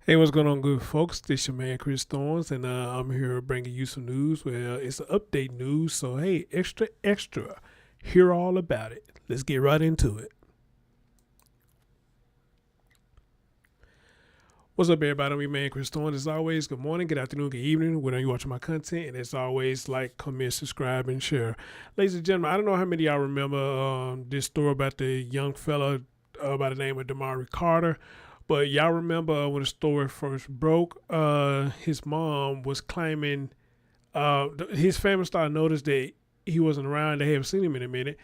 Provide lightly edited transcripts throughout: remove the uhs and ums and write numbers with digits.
Hey, what's going on, good folks? This your man Chris Thorns, and I'm here bringing you some news. Well, it's an update news, so hey, extra, extra, hear all about it. Let's get right into it. What's up, everybody? I'm your man Chris Thorns. As always, good morning, good afternoon, good evening, whenever you're watching my content. And as always, like, comment, subscribe, and share. Ladies and gentlemen, I don't know how many of y'all remember this story about the young fella by the name of Damari Carter. But y'all remember when the story first broke, his mom was claiming his family started notice that he wasn't around. They haven't seen him in a minute,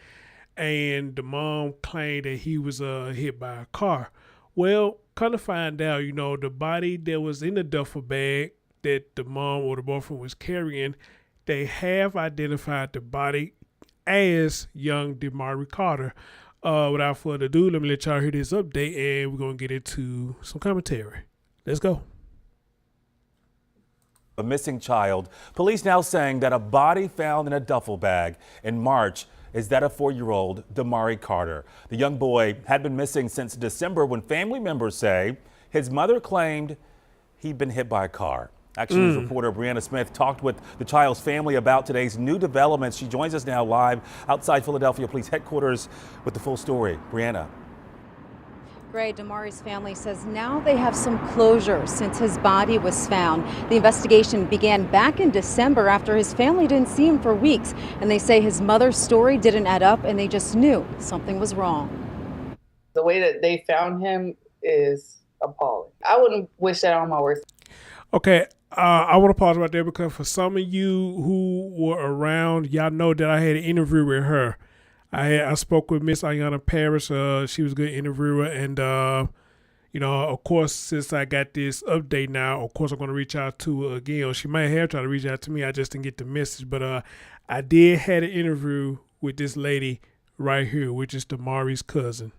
and the mom claimed that he was hit by a car. Well, kind of find out, the body that was in the duffel bag that the mom or the boyfriend was carrying, they have identified the body as young Damari Carter. Without further ado, let me let y'all hear this update, and we're gonna get into some commentary. Let's go. A missing child. Police now saying that a body found in a duffel bag in March is that of 4-year-old Damari Carter. The young boy had been missing since December when family members say his mother claimed he'd been hit by a car. Action News reporter Brianna Smith talked with the child's family about today's new developments. She joins us now live outside Philadelphia Police Headquarters with the full story. Brianna. Gray, Damari's family says now they have some closure since his body was found. The investigation began back in December after his family didn't see him for weeks, and they say his mother's story didn't add up and they just knew something was wrong. The way that they found him is appalling. I wouldn't wish that on my worst. Okay, I want to pause right there because for some of you who were around, y'all know that I had an interview with her. I spoke with Miss Ayanna Paris. She was a good interviewer, and of course, since I got this update now, of course I'm going to reach out to her again. She might have tried to reach out to me. I just didn't get the message, but I did had an interview with this lady right here, which is Damari's cousin.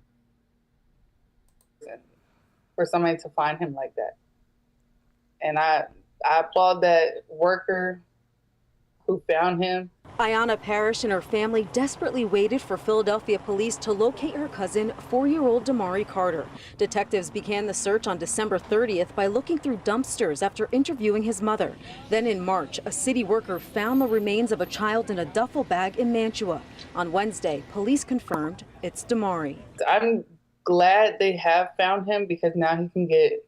For somebody to find him like that, and I applaud that worker who found him. Ayanna Parrish and her family desperately waited for Philadelphia police to locate her cousin, 4-year-old Damari Carter. Detectives began the search on December 30th by looking through dumpsters after interviewing his mother. Then in March, a city worker found the remains of a child in a duffel bag in Mantua. On Wednesday, police confirmed it's Damari. I'm glad they have found him because now he can get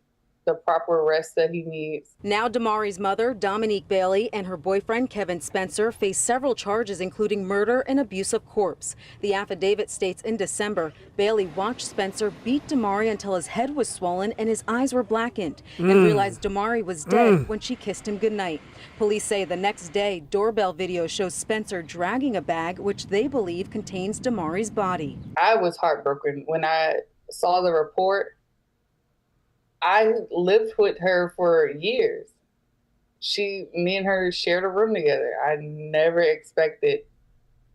the proper rest that he needs. Now Damari's mother, Dominique Bailey, and her boyfriend, Kevin Spencer, face several charges, including murder and abuse of corpse. The affidavit states in December, Bailey watched Spencer beat Damari until his head was swollen and his eyes were blackened, and realized Damari was dead when she kissed him goodnight. Police say the next day, doorbell video shows Spencer dragging a bag, which they believe contains Damari's body. I was heartbroken when I saw the report. I lived with her for years. Me and her shared a room together. I never expected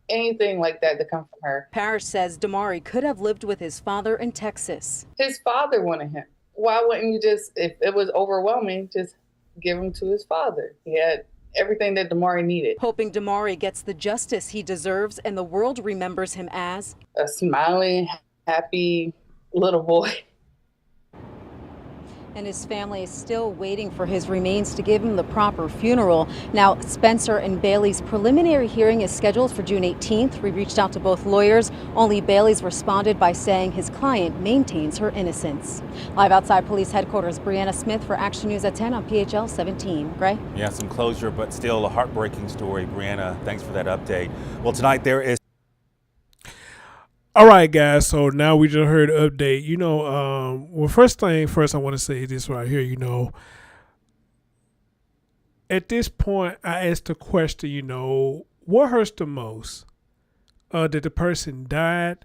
anything like that to come from her. Parrish says Damari could have lived with his father in Texas. His father wanted him. Why wouldn't you just, if it was overwhelming, just give him to his father? He had everything that Damari needed. Hoping Damari gets the justice he deserves and the world remembers him as a smiling, happy little boy. And his family is still waiting for his remains to give him the proper funeral. Now, Spencer and Bailey's preliminary hearing is scheduled for June 18th. We reached out to both lawyers. Only Bailey's responded by saying his client maintains her innocence. Live outside police headquarters, Brianna Smith for Action News at 10 on PHL 17. Gray? Yeah, some closure, but still a heartbreaking story. Brianna, thanks for that update. Well, tonight there is. All right, guys. So now we just heard an update. Well, first, I want to say this right here. At this point, I asked the question. What hurts the most? That the person died,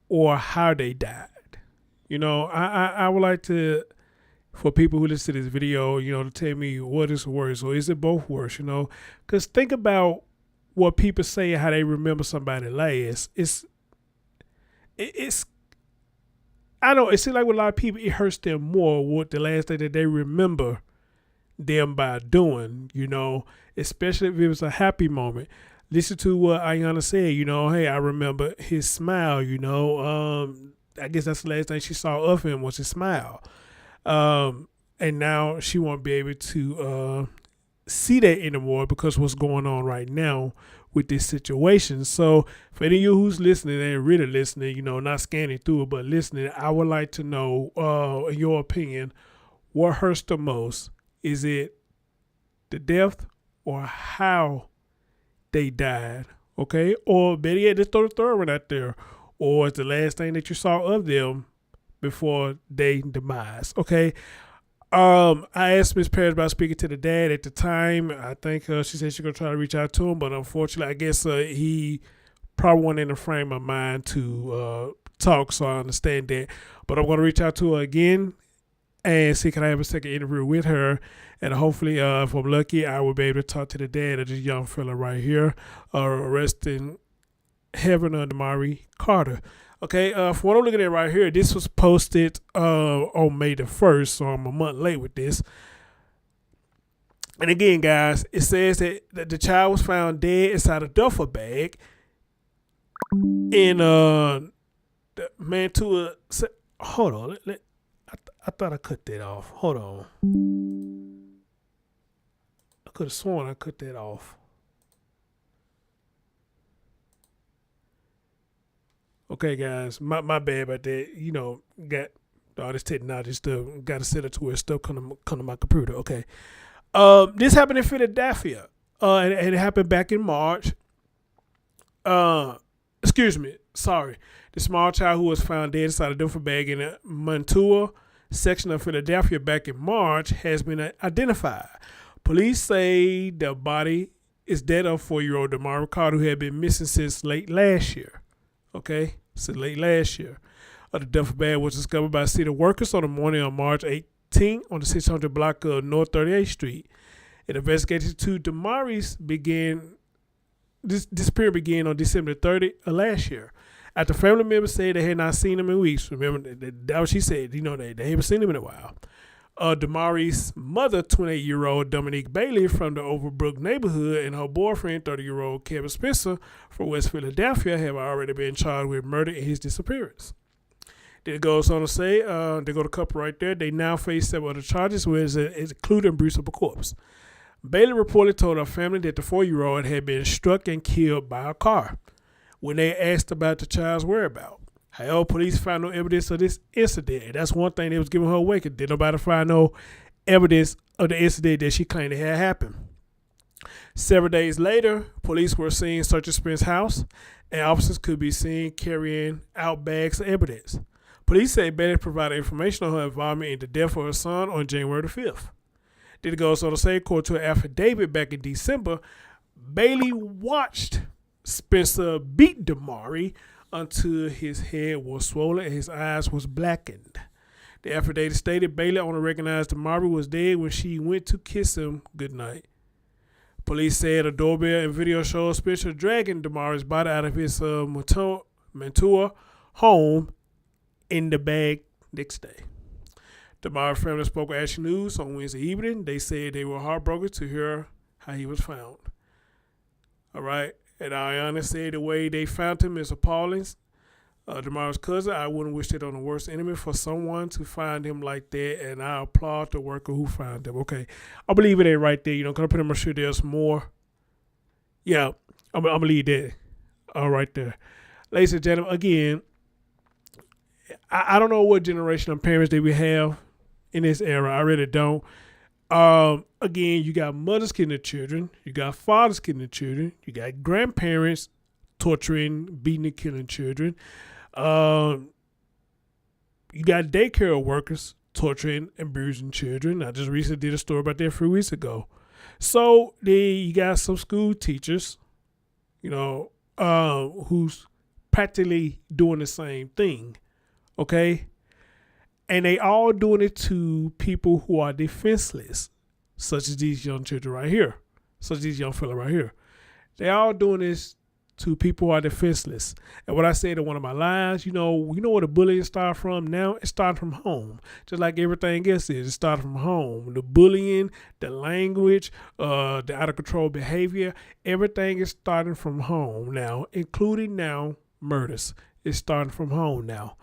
or how they died. I would like for people who listen to this video, to tell me what is worse, or is it both worse? Because think about what people say, how they remember somebody last. I know it seems like with a lot of people, it hurts them more what the last day that they remember them by doing, especially if it was a happy moment. Listen to what Ayanna said, hey, I remember his smile, I guess that's the last thing she saw of him was his smile. and now she won't be able to see that anymore because what's going on right now with this situation. So for any of you who's listening and really listening, you know, not scanning through it, but listening, I would like to know, in your opinion, what hurts the most? Is it the death or how they died? Okay, or better yet, just throw the third one out there, or it's the last thing that you saw of them before they demise. Okay. I asked Miss Parrish about speaking to the dad at the time. I think she said she's gonna try to reach out to him, but unfortunately, I guess he probably wasn't in the frame of mind to talk. So I understand that. But I'm gonna reach out to her again and see can I have a second interview with her, and hopefully, if I'm lucky, I will be able to talk to the dad of this young fella right here, rest in heaven, Damari Carter. Okay, for what I'm looking at right here, this was posted on May the 1st, so I'm a month late with this. And again, guys, it says that the child was found dead inside a duffel bag in the Mantua. Hold on, I thought I cut that off. Hold on, I could have sworn I cut that off. Okay, guys, my bad about that. You know, got all this technology stuff. Got to set it to where stuff come to my computer. Okay, this happened in Philadelphia, and it happened back in March. Excuse me, sorry. The small child who was found dead inside a duffel bag in a Mantua section of Philadelphia back in March has been identified. Police say the body is that of 4-year-old Damari Carter, who had been missing since late last year. Okay, so late last year. The duffel bag was discovered by city workers on the morning of March 18 on the 600 block of North 38th Street. An investigation to Damari's disappearance began on December 30 of last year. After family members said they had not seen him in weeks. Remember, that what she said. You know, they haven't seen him in a while. Damari's mother, 28-year-old Dominique Bailey from the Overbrook neighborhood, and her boyfriend, 30-year-old Kevin Spencer from West Philadelphia, have already been charged with murder in his disappearance. Then it goes on to say, they go to couple right there. They now face several other charges, including abuse of a corpse. Bailey reportedly told her family that the 4-year-old had been struck and killed by a car when they asked about the child's whereabouts. However, police found no evidence of this incident. And that's one thing they was giving her away, because did nobody find no evidence of the incident that she claimed it had happened. Several days later, police were seen searching Spence's house, and officers could be seen carrying out bags of evidence. Police say Bailey provided information on her involvement in the death of her son on January the 5th. Then it goes on to say, according to an affidavit back in December, Bailey watched Spencer beat Damari until his head was swollen and his eyes was blackened. The affidavit stated Bailey only recognized Damari was dead when she went to kiss him goodnight. Police said a doorbell and video showed Spencer dragging Damari's body out of his Mantua home in the bag next day. Damari's family spoke with Action News on Wednesday evening. They said they were heartbroken to hear how he was found. All right. And Ayana said the way they found him is appalling. Damari's cousin, I wouldn't wish it on the worst enemy for someone to find him like that, and I applaud the worker who found him. Okay, I believe it ain't right there. You know, because I'm pretty much sure there's more. Yeah, I'm going to leave that right there. Ladies and gentlemen, again, I don't know what generation of parents that we have in this era. I really don't. Again, you got mothers killing their children, you got fathers killing their children, you got grandparents torturing, beating, and killing children. You got daycare workers torturing and abusing children. I just recently did a story about that a few weeks ago. So you got some school teachers, you know, who's practically doing the same thing. Okay. And they all doing it to people who are defenseless, such as these young children right here, such as these young fella right here. They all doing this to people who are defenseless. And what I said in one of my lines, you know where the bullying start from now? It started from home. Just like everything else is, it started from home. The bullying, the language, the out of control behavior, everything is starting from home now, including now murders. It's starting from home now.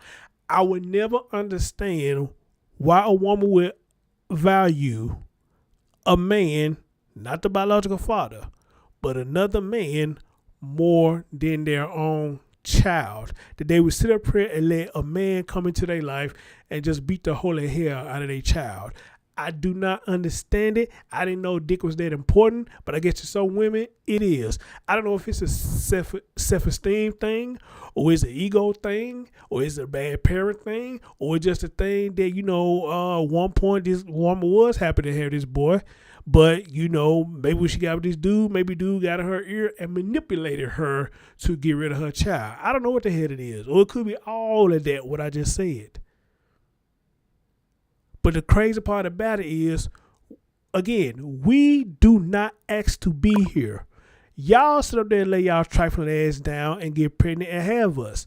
I would never understand why a woman with value a man, not the biological father, but another man more than their own child, that they would sit up here and let a man come into their life and just beat the holy hell out of their child. I do not understand it. I didn't know dick was that important, but I guess to some women it is. I don't know if it's a self-esteem thing, or it's an ego thing, or it's a bad parent thing, or it's just a thing that, one point this woman was happy to have this boy, but maybe when she got with this dude, maybe dude got in her ear and manipulated her to get rid of her child. I don't know what the hell it is, or it could be all of that, what I just said. But the crazy part about it is, again, we do not ask to be here. Y'all sit up there and lay y'all trifling ass down and get pregnant and have us.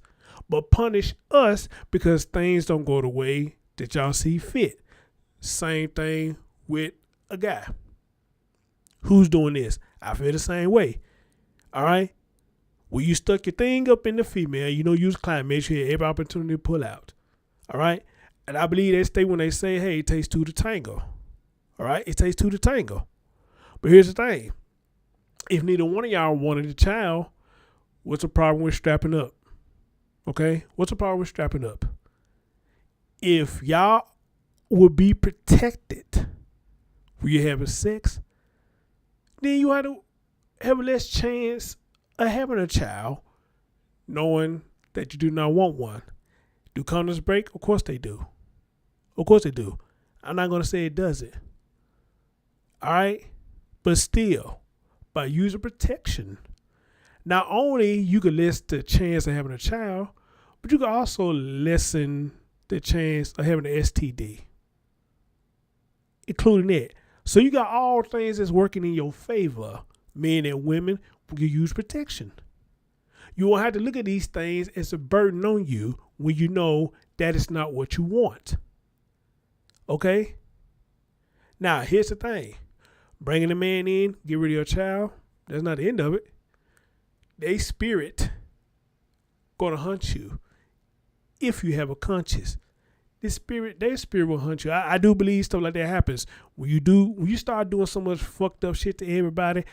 But punish us because things don't go the way that y'all see fit. Same thing with a guy. Who's doing this? I feel the same way. All right? When you stuck your thing up in the female, you was climbing, make sure you have every opportunity to pull out. All right? And I believe they stay when they say, hey, it takes two to tango. All right? It takes two to tango. But here's the thing. If neither one of y'all wanted a child, what's the problem with strapping up? Okay? What's the problem with strapping up? If y'all would be protected when you're having sex, then you have to have a less chance of having a child knowing that you do not want one. Do condoms break? Of course they do. Of course they do. I'm not going to say it doesn't. All right? But still, by using protection, not only you can lessen the chance of having a child, but you can also lessen the chance of having an STD, including that. So you got all things that's working in your favor, men and women, when you use protection. You won't have to look at these things as a burden on you when you know that is not what you want. Okay? Now, here's the thing. Bringing a man in, get rid of your child, that's not the end of it. They spirit going to hunt you if you have a conscience. Their spirit will hunt you. I do believe stuff like that happens. When you start doing so much fucked up shit to everybody,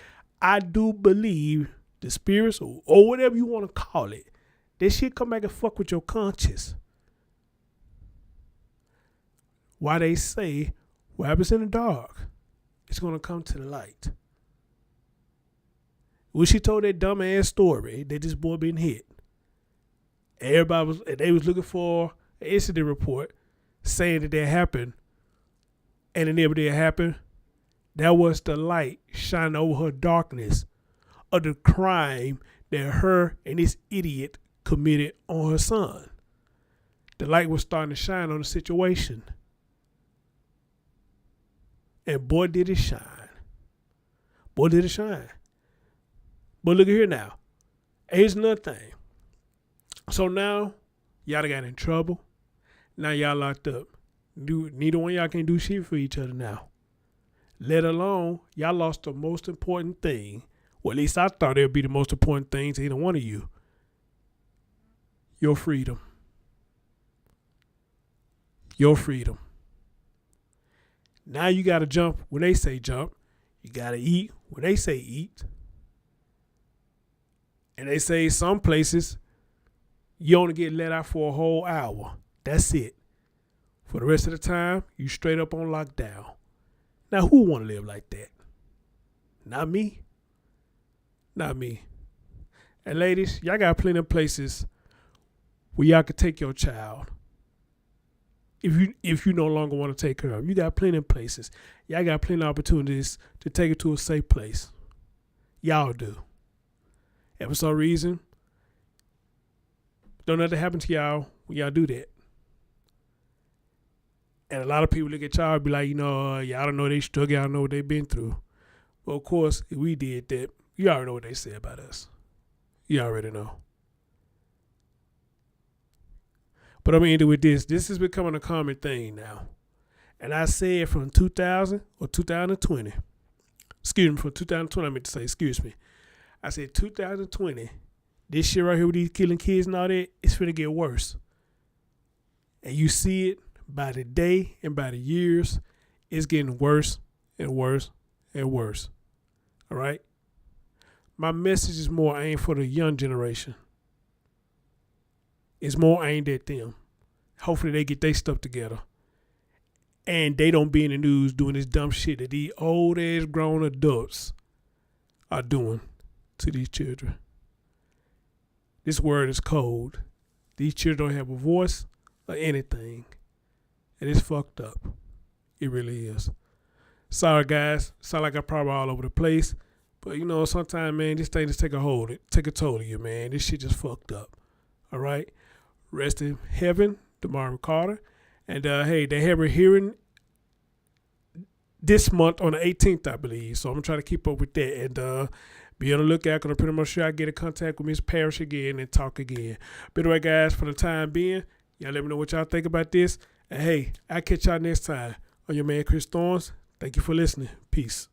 I do believe the spirits or whatever you want to call it, that shit come back and fuck with your conscience. Why they say what happens in the dark, it's going to come to the light. When she told that dumb ass story that this boy been hit, they was looking for an incident report saying that happened, and it never did happen. That was the light shining over her darkness of the crime that her and this idiot committed on her son. The light was starting to shine on the situation. And boy, did it shine. Boy, did it shine. But look at here now. Here's another thing. So now, y'all got in trouble. Now y'all locked up. Neither one of y'all can do shit for each other now. Let alone, y'all lost the most important thing. Well, at least I thought it would be the most important thing to either one of you. Your freedom. Your freedom. Now you got to jump when they say jump. You got to eat when they say eat. And they say some places you only get let out for a whole hour. That's it. For the rest of the time, you straight up on lockdown. Now, who want to live like that? Not me. Not me. And ladies, y'all got plenty of places where y'all could take your child. If you no longer want to take care of them, you got plenty of places. Y'all got plenty of opportunities to take it to a safe place. Y'all do. And for some reason, don't nothing happen to y'all when y'all do that. And a lot of people look at y'all and be like, y'all don't know they struggle, y'all know what they've been through. Well, of course, if we did that, you already know what they say about us. You already know. But I'm going to end it with this. This is becoming a common thing now. And I said from 2000 or 2020. Excuse me, from 2020, I meant to say, excuse me. I said 2020, this shit right here with these killing kids and all that, it's finna get worse. And you see it by the day and by the years. it's getting worse and worse and worse. All right? My message is more aimed for the young generation. It's more aimed at them. Hopefully they get their stuff together. And they don't be in the news doing this dumb shit that these old ass grown adults are doing to these children. This word is cold. These children don't have a voice or anything. And it's fucked up. It really is. Sorry, guys. Sound like I'm probably all over the place. But, you know, sometimes, man, this thing just take a toll of you, man. This shit just fucked up. All right? Rest in heaven, Damari Carter. And, hey, they have a hearing this month on the 18th, I believe. So I'm going to try to keep up with that. And be on the lookout. Going to pretty much sure I get in contact with Miss Parrish again and talk again. But anyway, guys, for the time being, y'all let me know what y'all think about this. And, hey, I'll catch y'all next time on your man, Chris Thorns. Thank you for listening. Peace.